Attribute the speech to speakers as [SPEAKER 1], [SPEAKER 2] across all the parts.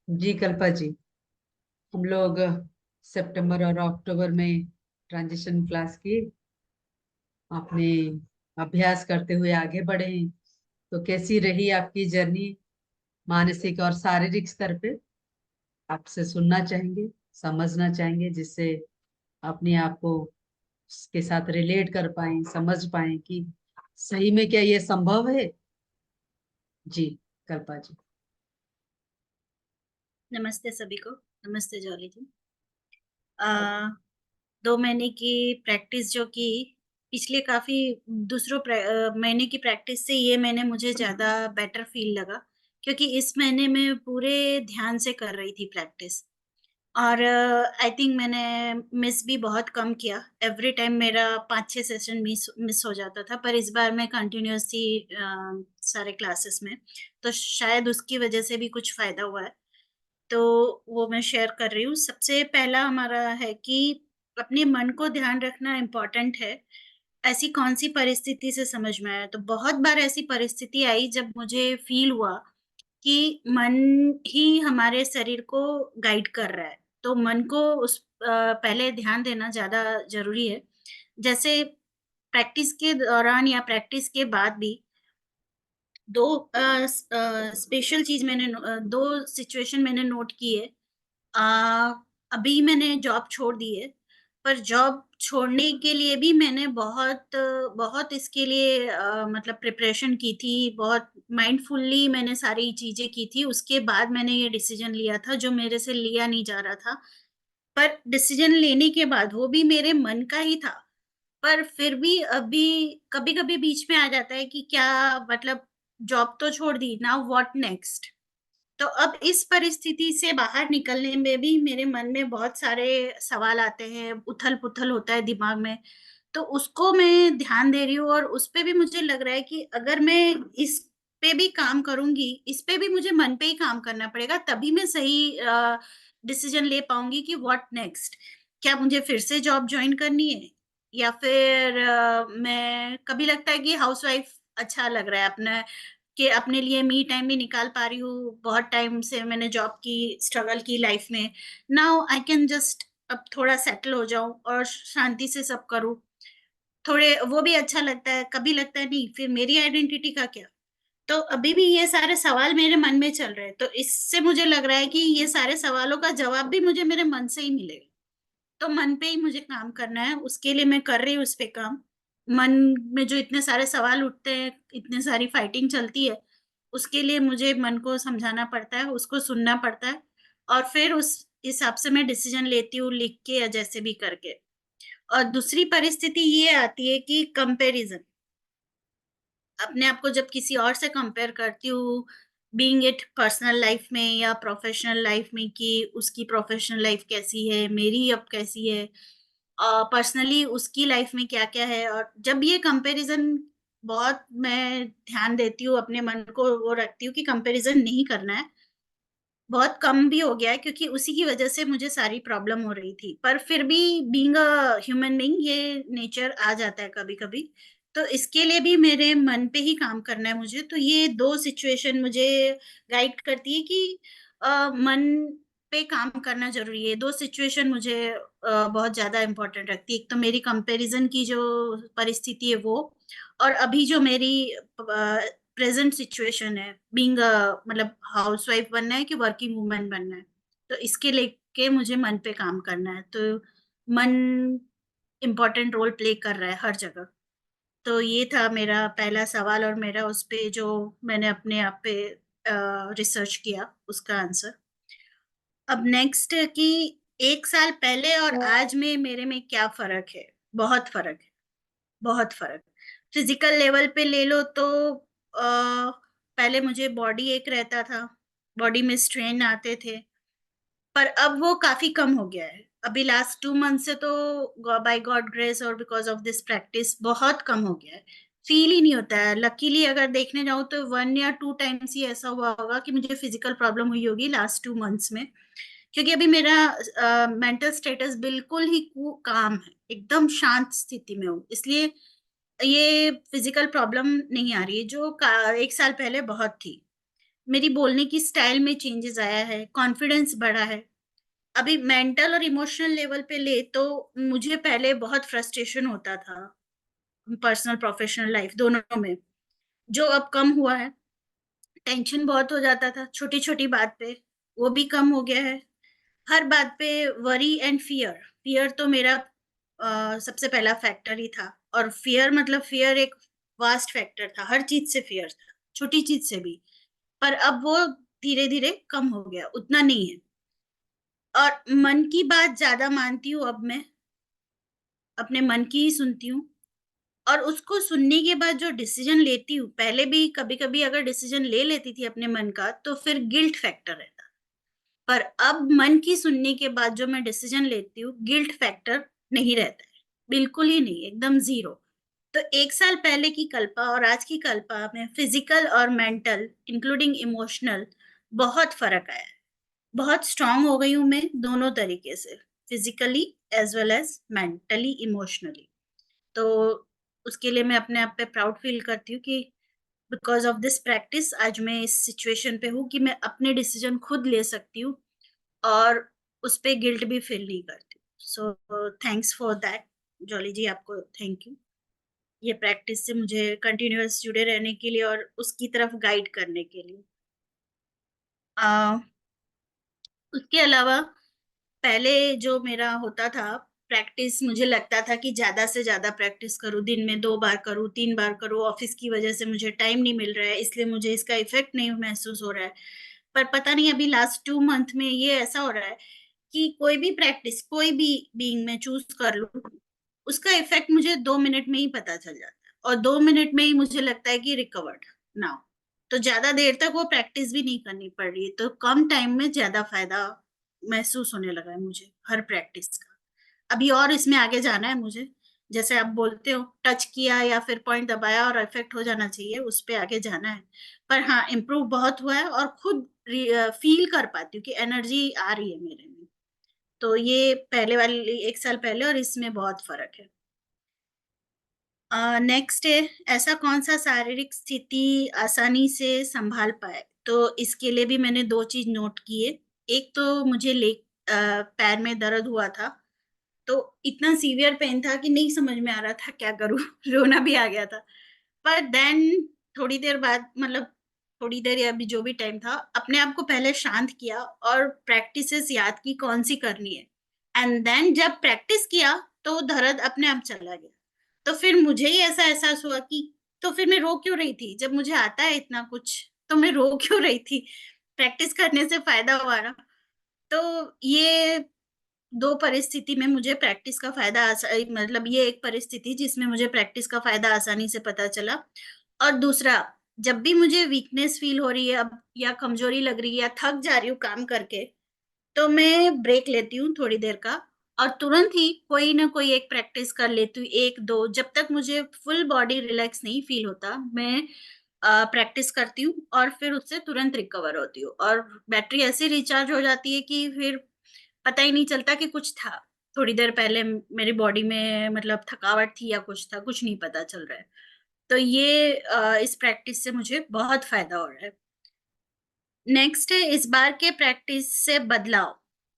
[SPEAKER 1] जी कल्पा जी, हम लोग सितंबर और अक्टूबर में ट्रांजिशन क्लास की अपने अभ्यास करते हुए आगे बढ़े हैं। तो कैसी रही आपकी जर्नी मानसिक और शारीरिक स्तर पे? आपसे सुनना चाहेंगे, समझना चाहेंगे, जिससे अपने आप को उसके साथ रिलेट कर पाए, समझ पाए कि सही में क्या ये संभव है। जी कल्पा जी।
[SPEAKER 2] नमस्ते सभी को। नमस्ते जॉली जी। आ, 2 महीने की प्रैक्टिस जो की पिछले काफी महीने की प्रैक्टिस से ये महीने मुझे ज्यादा बेटर फील लगा, क्योंकि इस महीने में पूरे ध्यान से कर रही थी प्रैक्टिस। और आई थिंक मैंने मिस भी बहुत कम किया। एवरी टाइम मेरा 5-6 सेशन मिस मिस हो जाता था, पर इस बार मैं कंटिन्यूस थी सारे क्लासेस में। तो शायद उसकी वजह से भी कुछ फायदा हुआ है। तो वो मैं शेयर कर रही हूँ। सबसे पहला हमारा है कि अपने मन को ध्यान रखना इम्पोर्टेंट है। ऐसी कौन सी परिस्थिति से समझ में आया, तो बहुत बार ऐसी परिस्थिति आई जब मुझे फील हुआ कि मन ही हमारे शरीर को गाइड कर रहा है। तो मन को पहले ध्यान देना ज्यादा जरूरी है। जैसे प्रैक्टिस के दौरान या प्रैक्टिस के बाद भी दो स्पेशल चीज दो सिचुएशन मैंने नोट की है। आ, अभी मैंने जॉब छोड़ दी है, पर जॉब छोड़ने के लिए भी मैंने बहुत बहुत इसके लिए मतलब प्रिपरेशन की थी। बहुत माइंडफुल्ली मैंने सारी चीजें की थी। उसके बाद मैंने ये डिसीजन लिया था जो मेरे से लिया नहीं जा रहा था। पर डिसीजन लेने के बाद वो भी मेरे मन का ही था। पर फिर भी अभी कभी कभी बीच में आ जाता है कि क्या मतलब, जॉब तो छोड़ दी, नाउ व्हाट नेक्स्ट। तो अब इस परिस्थिति से बाहर निकलने में भी मेरे मन में बहुत सारे सवाल आते हैं, उथल पुथल होता है दिमाग में। तो उसको मैं ध्यान दे रही हूँ, और उस पे भी मुझे लग रहा है कि अगर मैं इस पे भी काम करूंगी, इस पे भी मुझे मन पे ही काम करना पड़ेगा, तभी मैं सही डिसीजन ले पाऊंगी कि व्हाट नेक्स्ट। क्या मुझे फिर से जॉब ज्वाइन करनी है, या फिर मैं कभी लगता है कि हाउसवाइफ अच्छा लग रहा है अपना, कि अपने लिए मी टाइम भी निकाल पा रही हूँ। बहुत टाइम से मैंने जॉब की स्ट्रगल की लाइफ में। नाउ आई कैन जस्ट अब थोड़ा सेटल हो जाऊं और शांति से सब करूं। थोड़े वो भी अच्छा लगता है। कभी लगता है नहीं, फिर मेरी आइडेंटिटी का क्या। तो अभी भी ये सारे सवाल मेरे मन में चल रहे हैं, तो इससे मुझे लग रहा है कि ये सारे सवालों का जवाब भी मुझे मेरे मन से ही मिलेगा। तो मन पे ही मुझे काम करना है, उसके लिए मैं कर रही हूँ उस पे काम। मन में जो इतने सारे सवाल उठते हैं, इतने सारी फाइटिंग चलती है, उसके लिए मुझे मन को समझाना पड़ता है, उसको सुनना पड़ता है। और फिर उस हिसाब से मैं डिसीजन लेती हूँ, लिख के या जैसे भी करके। और दूसरी परिस्थिति ये आती है कि कंपैरिजन। अपने आप को जब किसी और से कंपेयर करती हूँ, बीइंग इट पर्सनल लाइफ में या प्रोफेशनल लाइफ में, कि उसकी प्रोफेशनल लाइफ कैसी है, मेरी अब कैसी है, पर्सनली उसकी लाइफ में क्या क्या है। और जब ये कंपैरिजन, बहुत मैं ध्यान देती हूँ, अपने मन को वो रखती हूँ कि कंपैरिजन नहीं करना है। बहुत कम भी हो गया है, क्योंकि उसी की वजह से मुझे सारी प्रॉब्लम हो रही थी। पर फिर भी बीइंग अ ह्यूमन बीइंग, ये नेचर आ जाता है कभी कभी। तो इसके लिए भी मेरे मन पे ही काम करना है मुझे। तो ये दो सिचुएशन मुझे गाइड करती है कि मन पे काम करना जरूरी है। दो सिचुएशन मुझे बहुत ज्यादा इंपॉर्टेंट रखती है। एक तो मेरी कंपैरिजन की जो परिस्थिति है वो, और अभी जो मेरी प्रेजेंट सिचुएशन है, बीइंग मतलब हाउसवाइफ बनना है कि वर्किंग वुमन बनना है। तो इसके लेके मुझे मन पे काम करना है। तो मन इम्पोर्टेंट रोल प्ले कर रहा है हर जगह। तो ये था मेरा पहला सवाल, और मेरा उस पे जो मैंने अपने आप पे रिसर्च किया, उसका आंसर। अब नेक्स्ट कि 1 साल पहले और आज में मेरे में क्या फर्क है। बहुत फर्क है, बहुत फर्क। फिजिकल लेवल पे ले लो तो पहले मुझे बॉडी एक रहता था, बॉडी में स्ट्रेन आते थे। पर अब वो काफी कम हो गया है। अभी लास्ट 2 मंथ से तो बाय गॉड ग्रेस और बिकॉज ऑफ दिस प्रैक्टिस बहुत कम हो गया है। फील ही नहीं होता है। लकीली अगर देखने जाऊँ तो 1 या 2 टाइम्स ही ऐसा हुआ होगा कि मुझे फिजिकल प्रॉब्लम हुई होगी लास्ट 2 मंथ्स में। क्योंकि अभी मेरा मेंटल स्टेटस बिल्कुल ही काम है, एकदम शांत स्थिति में हूँ, इसलिए ये फिजिकल प्रॉब्लम नहीं आ रही है, जो 1 साल पहले बहुत थी। मेरी बोलने की स्टाइल में चेंजेस आया है, कॉन्फिडेंस बढ़ा है। अभी मेंटल और इमोशनल लेवल पे ले तो मुझे पहले बहुत फ्रस्ट्रेशन होता था पर्सनल प्रोफेशनल लाइफ दोनों में, जो अब कम हुआ है। टेंशन बहुत हो जाता था छोटी छोटी बात पे, वो भी कम हो गया है। हर बात पे वरी एंड फियर, फियर तो मेरा सबसे पहला फैक्टर ही था। और फियर मतलब फियर एक वास्ट फैक्टर था, हर चीज से फियर था, छोटी चीज से भी। पर अब वो धीरे धीरे कम हो गया, उतना नहीं है। और मन की बात ज्यादा मानती हूँ अब मैं, अपने मन की ही सुनती हूँ। और उसको सुनने के बाद जो डिसीजन लेती हूँ, पहले भी कभी कभी अगर डिसीजन ले लेती थी अपने मन का तो फिर गिल्ट फैक्टर रहता, पर अब मन की सुनने के बाद जो मैं डिसीजन लेती हूँ, गिल्ट फैक्टर नहीं रहता है, बिल्कुल ही नहीं, एकदम जीरो। तो 1 साल पहले की कल्पा और आज की कल्पा में फिजिकल और मेंटल इंक्लूडिंग इमोशनल बहुत फर्क आया है। बहुत स्ट्रांग हो गई हूँ मैं दोनों तरीके से, physically as well as mentally emotionally. तो उसके लिए मैं अपने आप पे प्राउड फील करती हूँ कि बिकॉज ऑफ दिस प्रैक्टिस आज मैं इस सिचुएशन पे हूँ कि मैं अपने डिसीजन खुद ले सकती हूँ और उस पे गिल्ट भी फील नहीं करती। So thanks for that Jolly ji, आपको थैंक यू ये प्रैक्टिस से मुझे कंटिन्यूअस जुड़े रहने के लिए और उसकी तरफ गाइड करने के लिए। उसके अलावा पहले जो मेरा होता था प्रैक्टिस, मुझे लगता था कि ज्यादा से ज्यादा प्रैक्टिस करूँ, दिन में 2 बार करूँ, 3 बार करूँ, ऑफिस की वजह से मुझे टाइम नहीं मिल रहा है इसलिए मुझे इसका इफेक्ट नहीं महसूस हो रहा है। पर पता नहीं अभी लास्ट 2 मंथ में ये ऐसा हो रहा है कि कोई भी प्रैक्टिस, कोई भी बीइंग में चूज कर लूँ, उसका इफेक्ट मुझे 2 मिनट में ही पता चल जाता है और 2 मिनट में ही मुझे लगता है कि रिकवर्ड नाउ। तो ज्यादा देर तक वो प्रैक्टिस भी नहीं करनी पड़ रही है, तो कम टाइम में ज्यादा फायदा महसूस होने लगा है मुझे हर प्रैक्टिस का। अभी और इसमें आगे जाना है मुझे, जैसे आप बोलते हो टच किया या फिर पॉइंट दबाया और इफेक्ट हो जाना चाहिए, उस पे आगे जाना है। पर हाँ, इम्प्रूव बहुत हुआ है और खुद फील कर पाती हूँ कि एनर्जी आ रही है मेरे में। तो ये पहले वाली 1 साल पहले और इसमें बहुत फर्क है। नेक्स्ट है, ऐसा कौन सा शारीरिक स्थिति आसानी से संभाल पाए? तो इसके लिए भी मैंने 2 चीज नोट किए। एक तो मुझे पैर में दर्द हुआ था, तो इतना सीवियर पेन था कि नहीं समझ में आ रहा था क्या करूं रोना भी आ गया था। पर देन थोड़ी देर बाद, मतलब थोड़ी देर या भी जो भी टाइम था, अपने आप को पहले शांत किया और प्रैक्टिसेस याद की कौन सी करनी है। एंड देन जब प्रैक्टिस किया तो दर्द अपने आप चला गया। तो फिर मुझे ही ऐसा एहसास हुआ कि तो फिर मैं रो क्यों रही थी, जब मुझे आता है इतना कुछ तो मैं रो क्यों रही थी, प्रैक्टिस करने से फायदा हुआ ना। तो ये 2 परिस्थिति में मुझे प्रैक्टिस का फायदा मतलब ये एक परिस्थिति जिसमें मुझे प्रैक्टिस का फायदा आसानी से पता चला। और दूसरा, जब भी मुझे वीकनेस फील हो रही है अब या कमजोरी लग रही है या थक जा रही हूँ काम करके, तो मैं ब्रेक लेती हूँ थोड़ी देर का और तुरंत ही कोई ना कोई एक प्रैक्टिस कर लेती हूँ, 1 2, जब तक मुझे फुल बॉडी रिलैक्स नहीं फील होता मैं प्रैक्टिस करती हूँ और फिर उससे तुरंत रिकवर होती हूँ और बैटरी ऐसे रिचार्ज हो जाती है कि फिर पता ही नहीं चलता कि कुछ था थोड़ी देर पहले मेरी बॉडी में, मतलब थकावट थी या कुछ था, कुछ नहीं पता चल रहा है। तो ये इस प्रैक्टिस से मुझे बहुत फायदा हो रहा है। नेक्स्ट है इस बार के प्रैक्टिस से बदलाव।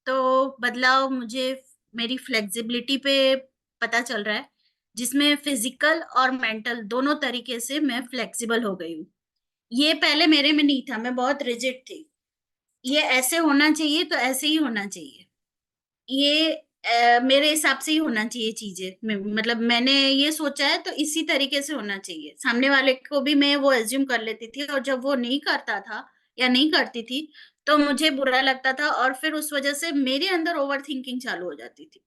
[SPEAKER 2] तो बदलाव मुझे मेरी फ्लेक्सिबिलिटी पे पता चल रहा है, जिसमें फिजिकल और मेंटल दोनों तरीके से मैं फ्लेक्सिबल हो गई हूँ। ये पहले मेरे में नहीं था, मैं बहुत रिजिड थी, ये ऐसे होना चाहिए तो ऐसे ही होना चाहिए, ये मेरे हिसाब से ही होना चाहिए चीजें, मतलब मैंने ये सोचा है तो इसी तरीके से होना चाहिए। सामने वाले को भी मैं वो एज्यूम कर लेती थी और जब वो नहीं करता था या नहीं करती थी तो मुझे बुरा लगता था और फिर उस वजह से मेरे अंदर ओवर थिंकिंग चालू हो जाती थी।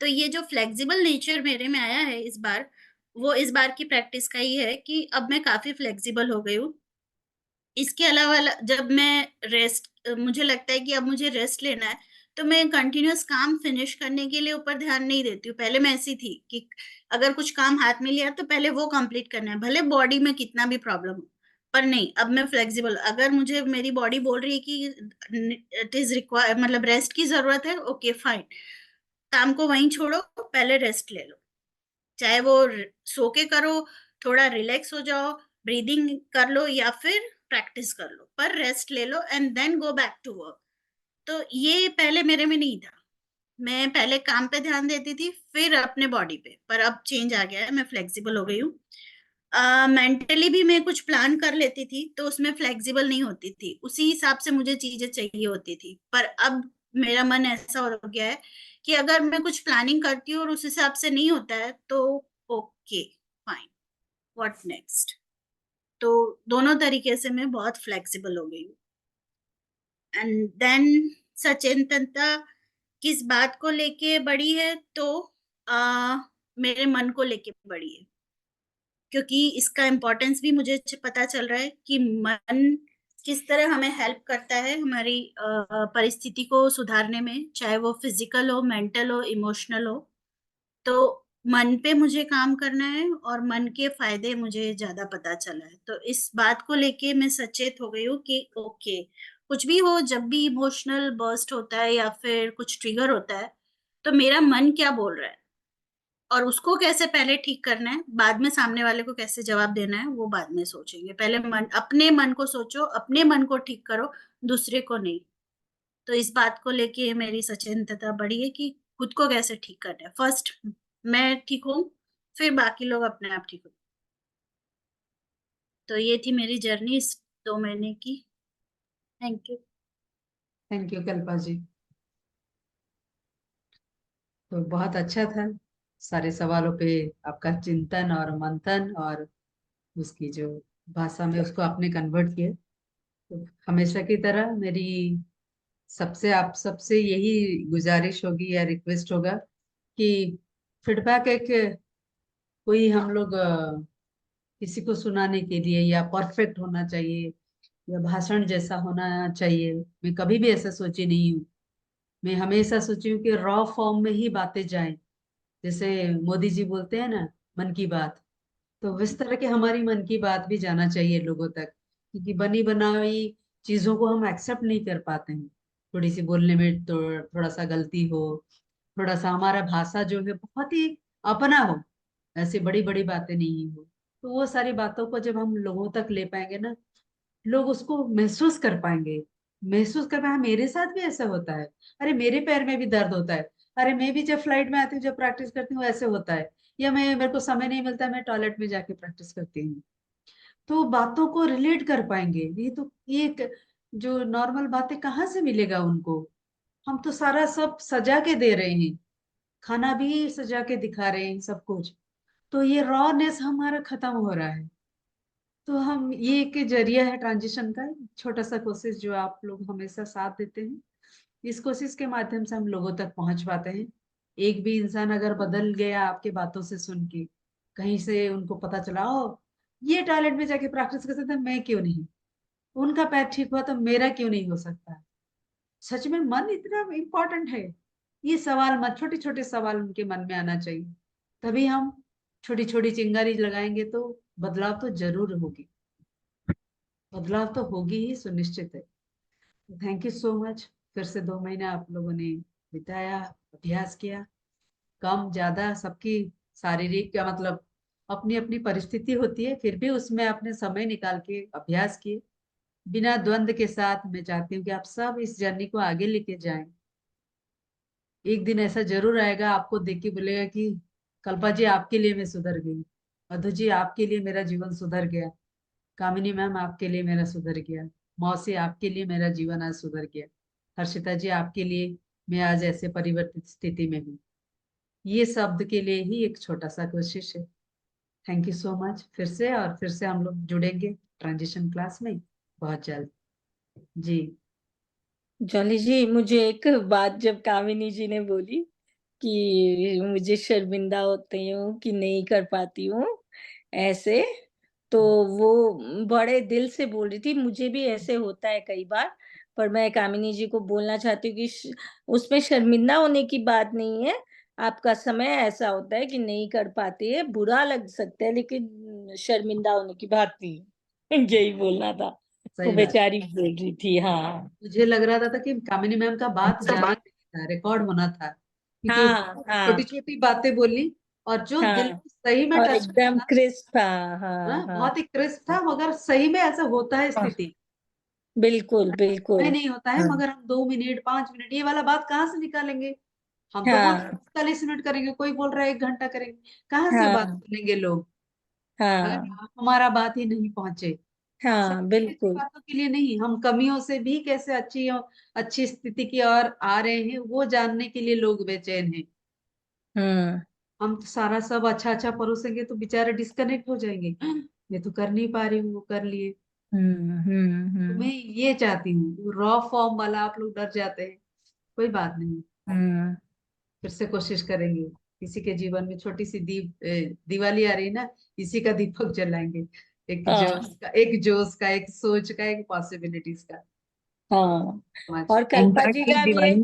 [SPEAKER 2] तो ये जो फ्लेक्सिबल नेचर मेरे में आया है इस बार, वो इस बार की प्रैक्टिस का ही है कि अब मैं काफी फ्लेक्सिबल हो गई हूँ। इसके अलावा जब मैं रेस्ट, मुझे लगता है कि अब मुझे रेस्ट लेना है, तो मैं कंटिन्यूअस काम फिनिश करने के लिए ऊपर ध्यान नहीं देती हूँ। पहले मैं ऐसी थी कि अगर कुछ काम हाथ में लिया तो पहले वो कंप्लीट करना है, भले बॉडी में कितना भी प्रॉब्लम हो। पर नहीं, अब मैं फ्लेक्सिबल, अगर मुझे मेरी बॉडी बोल रही है कि इट इज रिक्वायर, मतलब रेस्ट की जरूरत है, ओके फाइन, काम को वहीं छोड़ो, पहले रेस्ट ले लो। चाहे वो सो के करो, थोड़ा रिलैक्स हो जाओ, ब्रीदिंग कर लो, या फिर प्रैक्टिस कर लो, पर रेस्ट ले लो and then go back to work. तो ये पहले मेरे में नहीं था। मैं पहले काम पे ध्यान देती थी, फिर अपने बॉडी पे, पर अब चेंज आ गया है, मैं फ्लेक्सिबल हो गई हूँ। मेंटली भी मैं कुछ प्लान कर लेती थी तो उसमें फ्लेक्सिबल नहीं होती थी, उसी हिसाब से मुझे चीजें चाहिए होती थी। पर अब मेरा मन ऐसा हो गया है कि अगर मैं कुछ प्लानिंग करती हूँ और उस हिसाब से नहीं होता है तो ओके, फाइन, व्हाट नेक्स्ट। तो दोनों तरीके से मैं बहुत फ्लेक्सिबल हो गई हूँ। एंड देन सचेतनता किस बात को लेके बड़ी है, तो मेरे मन को लेके बड़ी है, क्योंकि इसका इम्पोर्टेंस भी मुझे पता चल रहा है कि मन किस तरह हमें हेल्प करता है हमारी परिस्थिति को सुधारने में, चाहे वो फिजिकल हो, मेंटल हो, इमोशनल हो। तो मन पे मुझे काम करना है और मन के फायदे मुझे ज्यादा पता चला है, तो इस बात को लेके मैं सचेत हो गई हूँ कि ओके, कुछ भी हो, जब भी इमोशनल बर्स्ट होता है या फिर कुछ ट्रिगर होता है, तो मेरा मन क्या बोल रहा है और उसको कैसे पहले ठीक करना है, बाद में सामने वाले को कैसे जवाब देना है वो बाद में सोचेंगे। पहले अपने मन को सोचो, अपने मन को ठीक करो, दूसरे को नहीं। तो इस बात को लेके मेरी सचेतनता बढ़ी है कि खुद को कैसे ठीक करना है। फर्स्ट मैं ठीक हूँ, फिर बाकी लोग अपने आप ठीक हो। तो ये थी मेरी जर्नी इस 2 महीने की। Thank you.
[SPEAKER 1] Thank you Kalpa ji. तो बहुत अच्छा था, सारे सवालों पे आपका चिंतन और मंथन, और उसकी जो भाषा में उसको आपने कन्वर्ट किया। तो हमेशा की तरह मेरी सबसे आप सबसे यही गुजारिश होगी या रिक्वेस्ट होगा कि फीडबैक एक कोई हम लोग किसी को सुनाने के लिए या परफेक्ट होना चाहिए या भाषण जैसा होना चाहिए, मैं कभी भी ऐसा सोची नहीं हूँ। मैं हमेशा सोची हूँ कि रॉ फॉर्म में ही बातें जाएं, जैसे मोदी जी बोलते हैं ना, मन की बात। तो इस तरह की हमारी मन की बात भी जाना चाहिए लोगों तक, क्योंकि बनी बनाई चीजों को हम एक्सेप्ट नहीं कर पाते हैं। थोड़ी सी बोलने में तो थोड़ा सा गलती हो, थोड़ा सा हमारा भाषा जो है बहुत ही अपना हो, ऐसी बड़ी बड़ी बातें नहीं हो, तो वो सारी बातों को जब हम लोगों तक ले पाएंगे ना, लोग उसको महसूस कर पाएंगे। महसूस कर पाए, मेरे साथ भी ऐसा होता है, अरे मेरे पैर में भी दर्द होता है, अरे मैं भी जब फ्लाइट में आती हूँ, जब प्रैक्टिस करती हूँ ऐसे होता है, या मैं मेरे को समय नहीं मिलता, मैं टॉयलेट में जाके प्रैक्टिस करती हूँ। तो बातों को रिलेट कर पाएंगे, ये जो नॉर्मल बातें कहाँ से मिलेगा उनको। हम तो सारा सब सजा के दे रहे हैं, खाना भी सजा के दिखा रहे हैं, सब कुछ। तो ये रॉनेस हमारा खत्म हो रहा है। तो हम ये एक जरिया है ट्रांजिशन का, छोटा सा कोशिश जो आप लोग हमेशा साथ देते हैं, इस कोशिश के माध्यम से हम लोगों तक पहुंच पाते हैं। एक भी इंसान अगर बदल गया आपके बातों से सुन के, कहीं से उनको पता चला ओ ये टॉयलेट में जाके प्रैक्टिस कर सकते हैं, मैं क्यों नहीं, उनका पैर ठीक हुआ तो मेरा क्यों नहीं हो सकता। सच में मन इतना इम्पोर्टेंट है। ये सवाल मत, छोटे छोटे सवाल उनके मन में आना चाहिए, तभी हम छोटी छोटी चिंगारी लगाएंगे तो बदलाव तो जरूर होगी, बदलाव तो होगी ही, सुनिश्चित है। Thank you so much. फिर से 2 महीने आप लोगों ने बिताया, अभ्यास किया, कम ज्यादा सबकी शारीरिक क्या मतलब अपनी अपनी परिस्थिति होती है, फिर भी उसमें आपने समय निकाल के अभ्यास किए बिना द्वंद के साथ। मैं चाहती हूँ कि आप सब इस जर्नी को आगे लेके जाएं। एक दिन ऐसा जरूर आएगा, आपको देख के बोलेगा कि कल्पा जी आपके लिए मैं सुधर गई, मधु जी आपके लिए मेरा जीवन सुधर गया, कामिनी मैम आपके लिए मेरा सुधर गया, मौसी आपके लिए मेरा जीवन आज सुधर गया, हर्षिता जी आपके लिए मैं आज ऐसे परिवर्तित स्थिति में हूँ। ये शब्द के लिए ही एक छोटा सा कोशिश है। थैंक यू सो मच फिर से, और फिर से हम लोग जुड़ेंगे ट्रांजिशन क्लास में बहुत जल्द जी।
[SPEAKER 3] जॉली जी, मुझे एक बात जब कामिनी जी ने बोली कि मुझे शर्मिंदा होती हूँ कि नहीं कर पाती हूँ ऐसे, तो वो बड़े दिल से बोल रही थी। मुझे भी ऐसे होता है कई बार, पर मैं कामिनी जी को बोलना चाहती हूँ कि उसमें शर्मिंदा होने की बात नहीं है। आपका समय ऐसा होता है कि नहीं कर पाती है, बुरा लग सकता है, लेकिन शर्मिंदा होने की बात नहीं है। यही बोलना था। वो
[SPEAKER 1] सही बात।
[SPEAKER 3] बेचारी बोल रही थी। हाँ
[SPEAKER 1] मुझे लग रहा था कि कामिनी मैम का बात जाना नहीं था, रिकॉर्ड होना था, क्योंकि वो
[SPEAKER 3] हाँ
[SPEAKER 1] छोटी
[SPEAKER 3] हाँ
[SPEAKER 1] छोटी बातें बोली और जो दिल
[SPEAKER 3] हाँ,
[SPEAKER 1] को सही में
[SPEAKER 3] और
[SPEAKER 1] टच किया
[SPEAKER 3] एकदम
[SPEAKER 1] ना,
[SPEAKER 3] क्रिस्प, हाँ, हाँ,
[SPEAKER 1] बहुत ही क्रिस्प
[SPEAKER 3] हाँ,
[SPEAKER 1] था, मगर सही में ऐसा होता है
[SPEAKER 3] हाँ,
[SPEAKER 1] स्थिति।
[SPEAKER 3] बिल्कुल,
[SPEAKER 1] समय
[SPEAKER 3] बिल्कुल।
[SPEAKER 1] नहीं होता है,
[SPEAKER 3] हाँ,
[SPEAKER 1] मगर हम 2 मिनट 5 मिनट ये वाला बात कहाँ से निकालेंगे? हम तो बोल रहे
[SPEAKER 3] हाँ,
[SPEAKER 1] हैं 40 मिनट करेंगे, कोई बोल रहा है 1 घंटा करेंगे। कहाँ से बात
[SPEAKER 3] हाँ,
[SPEAKER 1] करेंगे लोग, अगर
[SPEAKER 3] हाँ,
[SPEAKER 1] हमारा बात ही नहीं पहुंचे?
[SPEAKER 3] हाँ,
[SPEAKER 1] सिर्फ छोटी सी
[SPEAKER 3] बिल्कुल।
[SPEAKER 1] बातों के लिए नहीं, हम कमियों से भी कैसे अच्छी स्थिति की ओर आ रहे हैं, वो जानने के लिए लोग बेचैन हैं।
[SPEAKER 3] हुँ,
[SPEAKER 1] हम तो सारा सब अच्छा अच्छा परोसेंगे तो बेचारे डिस्कनेक्ट हो जाएंगे। मैं तो कर नहीं पा रही हूँ, वो कर लिए।
[SPEAKER 3] हुँ, हुँ,
[SPEAKER 1] तो मैं
[SPEAKER 3] हुँ,
[SPEAKER 1] ये चाहती हूँ, रॉ फॉर्म वाला आप लोग डर जाते हैं, कोई बात नहीं,
[SPEAKER 3] हुँ,
[SPEAKER 1] फिर से कोशिश करेंगे। किसी के जीवन में छोटी सी दिवाली आ रही है ना, इसी का दीपक जलाएंगे।
[SPEAKER 3] हाँ,
[SPEAKER 1] एक जोश का, एक सोच का, एक पॉसिबिलिटीज का।
[SPEAKER 3] हाँ।
[SPEAKER 1] मच
[SPEAKER 3] और कल्पा
[SPEAKER 4] इनफैक्ट
[SPEAKER 3] जी
[SPEAKER 4] इस
[SPEAKER 3] का भी
[SPEAKER 4] दिवाली
[SPEAKER 3] एक